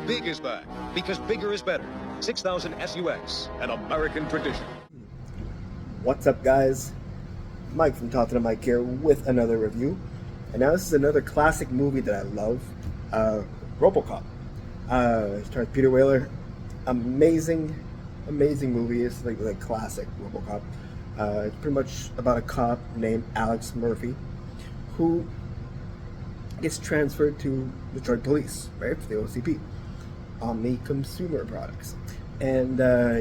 Big is back, because bigger is better. 6000 SUX, an American tradition. What's up, guys? Mike from Talk to the Mike here with another review. And now this is another classic movie that I love, Robocop. It stars Peter Whaler. Amazing movie. It's like classic Robocop. It's pretty much about a cop named Alex Murphy who gets transferred to Detroit Police, right, for the OCP, Omni Consumer Products. And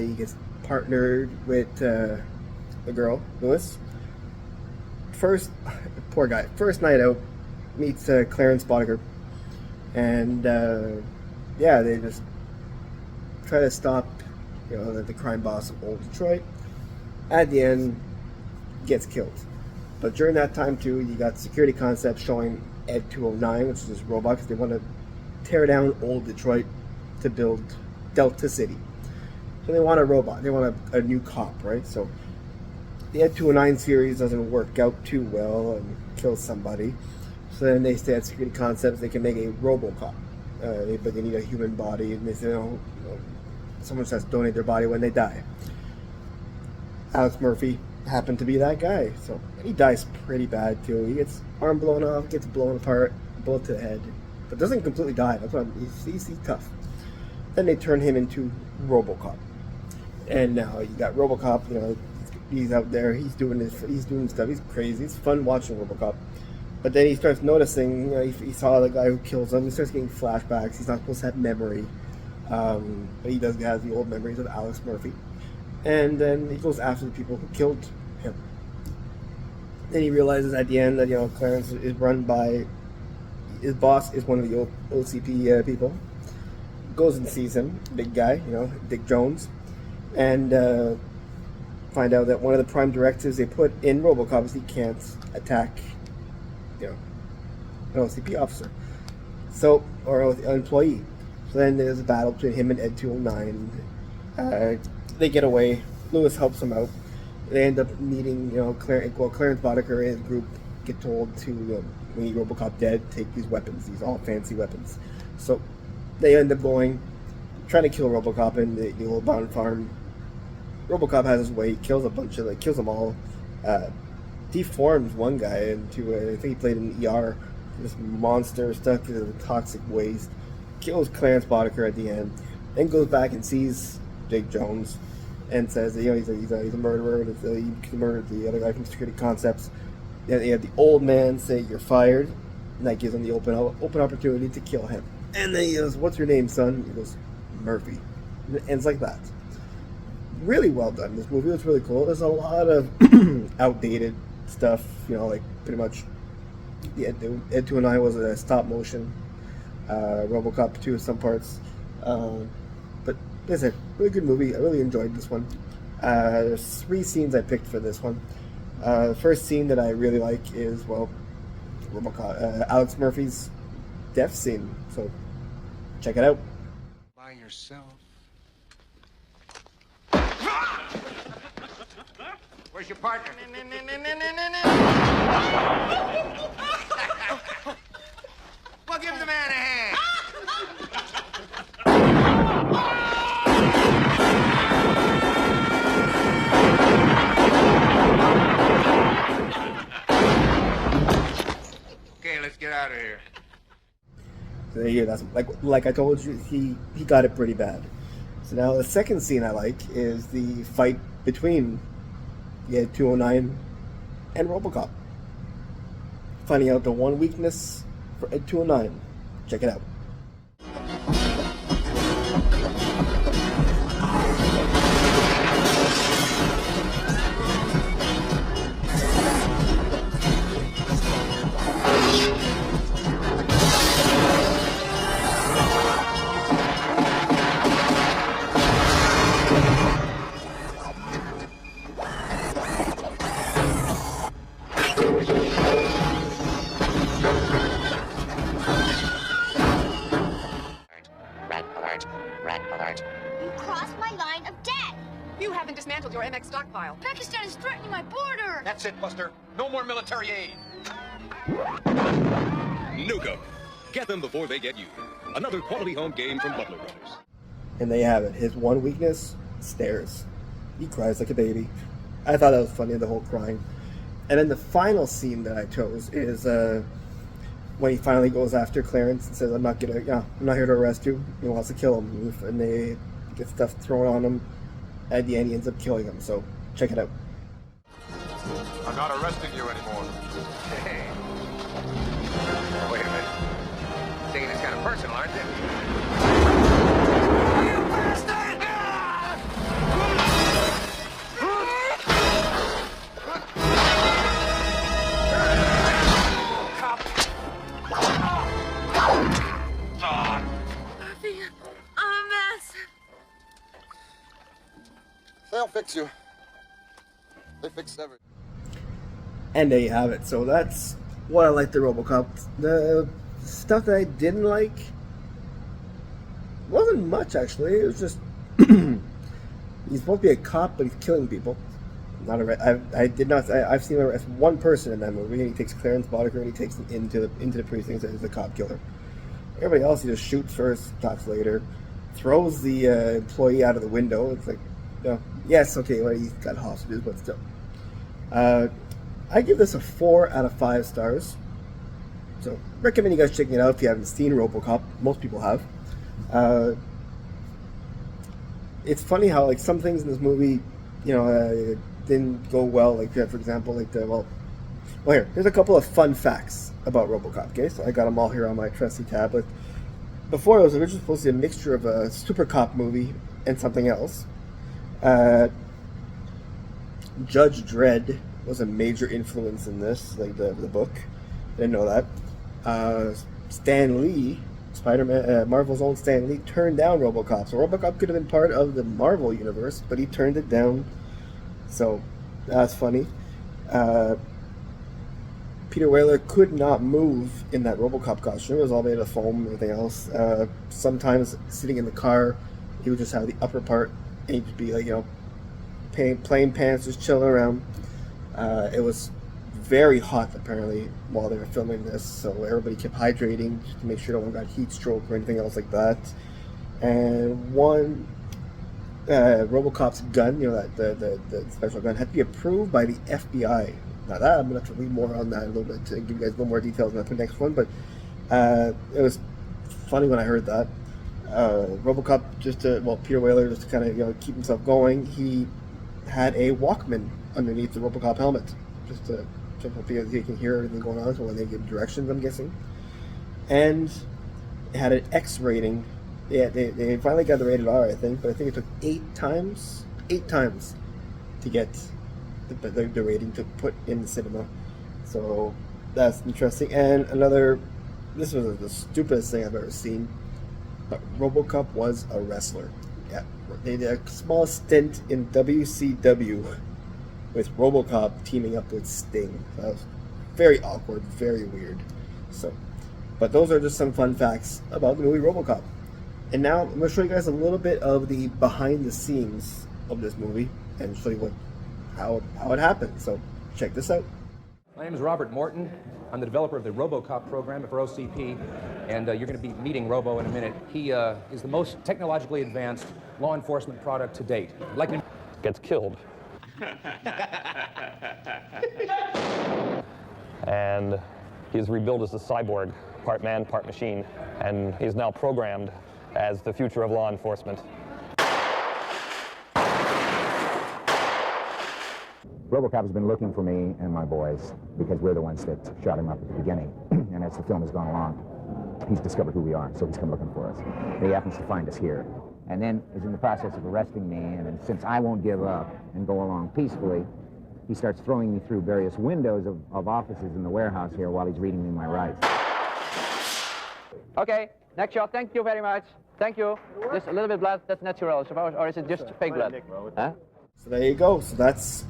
he gets partnered with the girl, Lewis. Poor guy, first night out, meets Clarence Boddicker. And yeah, they just try to stop, the crime boss of old Detroit. At the end, gets killed. But during that time too, you got security concepts showing Ed 209, which is this robot, because they want to tear down old Detroit to build Delta City. So they want a robot, they want a new cop, right? So the Ed 209 series doesn't work out too well and kills somebody. So then they say at security concepts they can make a Robocop, but they need a human body, and they say, someone has to donate their body when they die. Alex Murphy happened to be that guy, so he dies pretty bad too. He gets arm blown off, gets blown apart, bullet to the head, but doesn't completely die. That's why he's tough. Then they turn him into Robocop, and now you got Robocop. He's out there, he's doing stuff. He's crazy. It's fun watching Robocop. But then he starts noticing, he saw the guy who kills him. He starts getting flashbacks. He's not supposed to have memory, but he does have the old memories of Alex Murphy. And then he goes after the people who killed him. Then he realizes at the end that Clarence is run by his boss is one of the OCP people. Goes and sees him, big guy, Dick Jones, and find out that one of the prime directives they put in Robocop is he can't attack, an OCP officer, or an employee. So then there's a battle between him and Ed 209. They get away. Lewis helps them out. They end up meeting, Clarence Boddicker and his group get told to, when you Robocop dead, take these weapons, these all fancy weapons. So they end up trying to kill Robocop in the old barn farm. Robocop has his way, kills them all, deforms one guy into, I think he played in ER, this monster stuck into the toxic waste, kills Clarence Boddicker at the end, then goes back and sees Dick Jones and says that, he's a murderer, he murdered the other guy from Security Concepts. Then they have the old man say, "You're fired," and that gives him the open opportunity to kill him. And then he goes, "What's your name, son?" He goes, "Murphy." And it ends like that. Really well done. This movie was really cool. There's a lot of outdated stuff, like pretty much the Ed 209 was a stop motion, Robocop 2 some parts, but it's a really good movie. I really enjoyed this one. There's 3 scenes I picked for this one. The first scene that I really like is, Robocop, Alex Murphy's death scene, so check it out. By yourself. Where's your partner? Well, give the man a hand. Okay, let's get out of here. So yeah, that's like I told you, he got it pretty bad. So now the second scene I like is the fight between Ed 209 and Robocop. Finding out the one weakness for Ed 209. Check it out. Red alert. You crossed my line of death. You haven't dismantled your MX stockpile. Pakistan is threatening my border. That's it, Buster. No more military aid. Nuke 'em. Get them before they get you. another quality home game from Butler Brothers. And there you have it. His one weakness, stares. He cries like a baby. I thought that was funny, the whole crying. And then the final scene that I chose is when he finally goes after Clarence and says, I'm not here to arrest you. He wants to kill him. And they get stuff thrown on him. At the end, he ends up killing him. So check it out. I'm not arresting you anymore. Hey. Wait a minute. Taking this kind of personal, aren't you? You bastard! Cop! I'm a mess. They'll fix you. They fix everything. And there you have it. So that's what I like the Robocop. The stuff that I didn't like wasn't much, actually. It was just he's supposed to be a cop, but he's killing people. Not I've seen him arrest one person in that movie, and he takes Clarence Boddicker and he takes him into the precinct as a cop killer. Everybody else, he just shoots first, talks later, throws the employee out of the window. It's like, no, yes, okay, well, he's got hostages, but still. I give this a 4 out of 5 stars. So, recommend you guys checking it out if you haven't seen Robocop. Most people have. It's funny how, like, some things in this movie, didn't go well. Like, for example, here's a couple of fun facts about Robocop, okay? So I got them all here on my trusty tablet. Before, it was originally supposed to be a mixture of a super cop movie and something else. Judge Dredd was a major influence in this, like the book. I didn't know that. Stan Lee, Spider-Man, Marvel's own Stan Lee, turned down Robocop. So Robocop could have been part of the Marvel universe, but he turned it down. So that's funny. Peter Weller could not move in that Robocop costume. It was all made of foam and everything else. Sometimes sitting in the car, he would just have the upper part, and he'd be like, plain pants, just chilling around. It was very hot, apparently, while they were filming this, so everybody kept hydrating just to make sure no one got heat stroke or anything else like that. And Robocop's gun, the special gun, had to be approved by the FBI. Now that, I'm going to have to read more on that a little bit to give you guys a little more details on the next one, but it was funny when I heard that. Robocop, Peter Weller, just to kind of keep himself going, he had a Walkman underneath the Robocop helmet, just to because he can hear everything going on, so when they give directions, I'm guessing. And it had an X rating. Yeah, they finally got the rated R, I think, but I think it took 8 times to get the rating to put in the cinema. So that's interesting. And this was the stupidest thing I've ever seen, but Robocop was a wrestler. Yeah, they did a small stint in WCW with Robocop teaming up with Sting. That was very awkward, very weird. So, but those are just some fun facts about the movie Robocop. And now I'm going to show you guys a little bit of the behind the scenes of this movie and show you how it happened. So check this out. My name is Robert Morton. I'm the developer of the Robocop program for OCP, and you're going to be meeting Robo in a minute. He is the most technologically advanced law enforcement product to date. Gets killed. And he's rebuilt as a cyborg, part man, part machine, and he's now programmed as the future of law enforcement. Robocop has been looking for me and my boys because we're the ones that shot him up at the beginning. And as the film has gone along, he's discovered who we are, so he's come looking for us. And he happens to find us here. And then is in the process of arresting me, and then, since I won't give up and go along peacefully, he starts throwing me through various windows of offices in the warehouse here while he's reading me my rights. Okay, next shot. Thank you very much. Thank you. Just a little bit blood, that's natural, suppose, or is it just fake blood? Huh? So there you go. So that's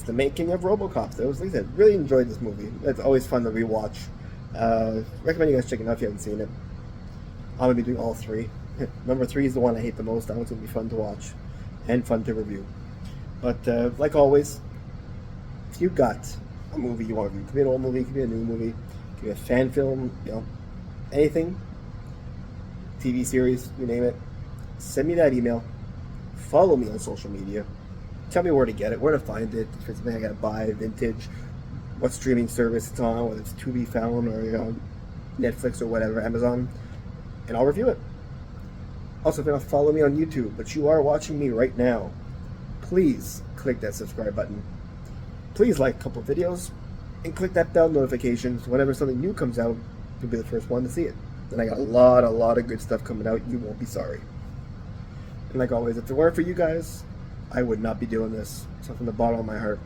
the making of Robocop. That was, like I said, really enjoyed this movie. It's always fun to rewatch. Recommend you guys check it out if you haven't seen it. I'm going to be doing all 3. Number 3 is the one I hate the most. That one's going to be fun to watch and fun to review. But like always, if you've got a movie you want to review, it could be an old movie, it could be a new movie, it could be a fan film, anything, TV series, you name it. Send me that email. Follow me on social media. Tell me where to get it, where to find it, if it's something I gotta buy, vintage, what streaming service it's on, whether it's Tubi Found or Netflix or whatever, Amazon, and I'll review it. Also, if you're not following me on YouTube, but you are watching me right now, please click that subscribe button. Please like a couple of videos and click that bell notification so whenever something new comes out, you'll be the first one to see it. And I got a lot of good stuff coming out. You won't be sorry. And like always, if it weren't for you guys, I would not be doing this. So from the bottom of my heart,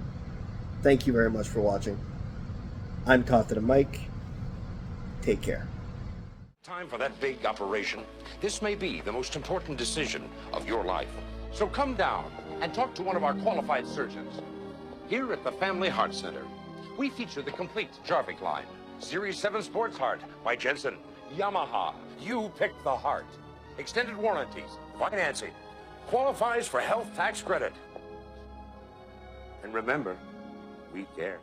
thank you very much for watching. I'm Confident Mike. Take care. Time for that big operation. This may be the most important decision of your life. So come down and talk to one of our qualified surgeons. Here at the Family Heart Center, we feature the complete Jarvik line. Series 7 Sports Heart by Jensen. Yamaha. You pick the heart. Extended warranties. Financing. Qualifies for health tax credit. And remember, we care.